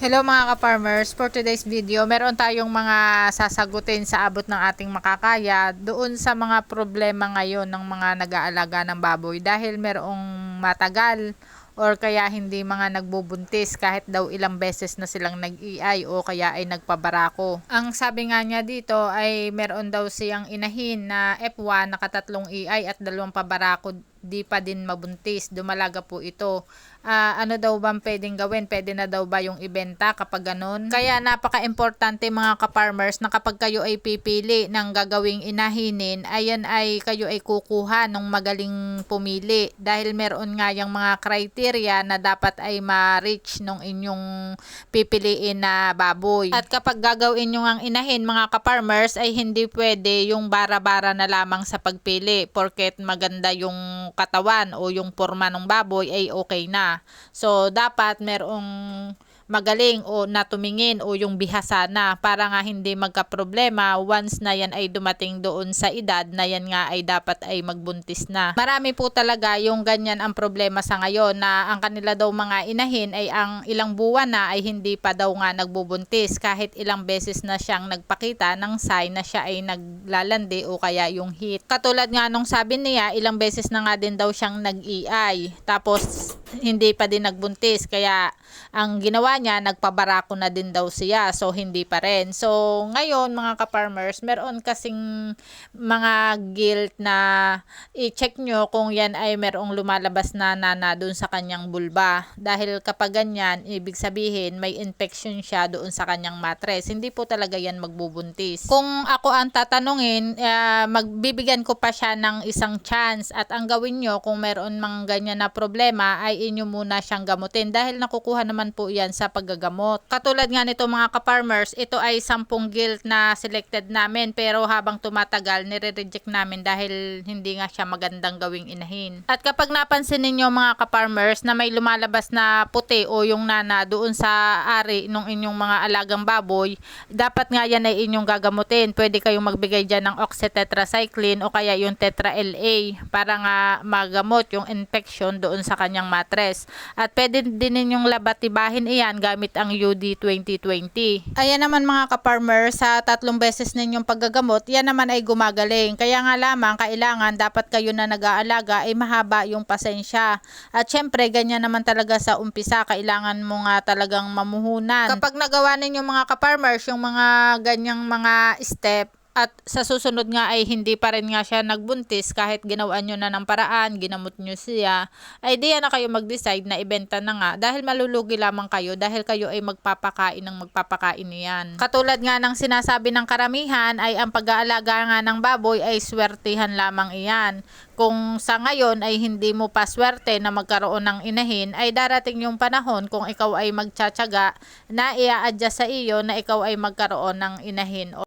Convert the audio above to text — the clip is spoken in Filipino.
Hello mga ka-farmers, for today's video, meron tayong mga sasagutin sa abot ng ating makakaya doon sa mga problema ngayon ng mga nag-aalaga ng baboy dahil merong matagal or kaya hindi mga nagbubuntis kahit daw ilang beses na silang nag-iay o kaya ay nagpabarako. Ang sabi nga niya dito ay meron daw siyang inahin na F1 nakatatlong iay at dalawang pabarako, di pa din mabuntis, dumalaga po ito. Ano daw bang pwedeng gawin? Pwede na daw ba yung ibenta kapag ganun? Kaya napaka-importante mga ka-farmers na kapag kayo ay pipili ng gagawing inahinin, ayan ay kayo ay kukuha ng magaling pumili dahil meron nga yung mga criteria na dapat ay ma-reach nung inyong pipiliin na baboy. At kapag gagawin nyo ang inahin mga ka-farmers ay hindi pwede yung bara-bara na lamang sa pagpili porket maganda yung katawan o yung forma ng baboy ay okay na. So, dapat merong magaling o natumingin o yung bihasa na para nga hindi magka-problema once na yan ay dumating doon sa edad na yan nga ay dapat ay magbuntis na. Marami po talaga yung ganyan ang problema sa ngayon na ang kanila daw mga inahin ay ang ilang buwan na ay hindi pa daw nga nagbubuntis kahit ilang beses na siyang nagpakita ng sign na siya ay naglalandi o kaya yung heat. Katulad nga nung sabi niya, ilang beses na nga din daw siyang nag-iay tapos hindi pa din nagbuntis kaya ang ginawa niya nagpabarako na din daw siya, so hindi pa rin. So ngayon mga ka-farmers, meron kasing mga guilt na i-check nyo kung yan ay merong lumalabas na nana doon sa kanyang bulba dahil kapag ganyan ibig sabihin may infection siya doon sa kanyang mattress, hindi po talaga yan magbubuntis. Kung ako ang tatanungin, magbibigyan ko pa siya ng isang chance at ang gawin nyo kung meron mang ganyan na problema ay inyo muna siyang gamutin dahil nakukuha naman po yan sa paggagamot. Katulad nga nito mga ka-farmers, ito ay 10 guilt na selected namin pero habang tumatagal nire-reject namin dahil hindi nga siya magandang gawing inahin. At kapag napansin ninyo mga ka-farmers na may lumalabas na puti o yung nana doon sa ari nung inyong mga alagang baboy, dapat nga yan ay inyong gagamutin. Pwede kayong magbigay dyan ng oxytetracycline o kaya yung Tetra LA para nga magamot yung infection doon sa kanyang mattress. At pwede din ninyong labatibahin iyan gamit ang UD 2020. Ayan naman mga ka-farmer, sa 3 beses ninyong paggagamot, yan naman ay gumagaling. Kaya nga lamang kailangan dapat kayo na nag-aalaga ay mahaba yung pasensya. At syempre ganyan naman talaga sa umpisa, kailangan mo nga talagang mamuhunan. Kapag nagawa ninyo mga ka-farmers yung mga ganyang mga step at sa susunod nga ay hindi pa rin nga siya nagbuntis kahit ginawa nyo na ng paraan, ginamot nyo siya, ay di na kayo mag-decide na ibenta na nga dahil malulugi lamang kayo dahil kayo ay magpapakain ng magpapakain niyan. Katulad nga ng sinasabi ng karamihan ay ang pag-aalaga nga ng baboy ay swertihan lamang iyan. Kung sa ngayon ay hindi mo pa swerte na magkaroon ng inahin, ay darating yung panahon kung ikaw ay magtsatsaga na i-adjust sa iyo na ikaw ay magkaroon ng inahin.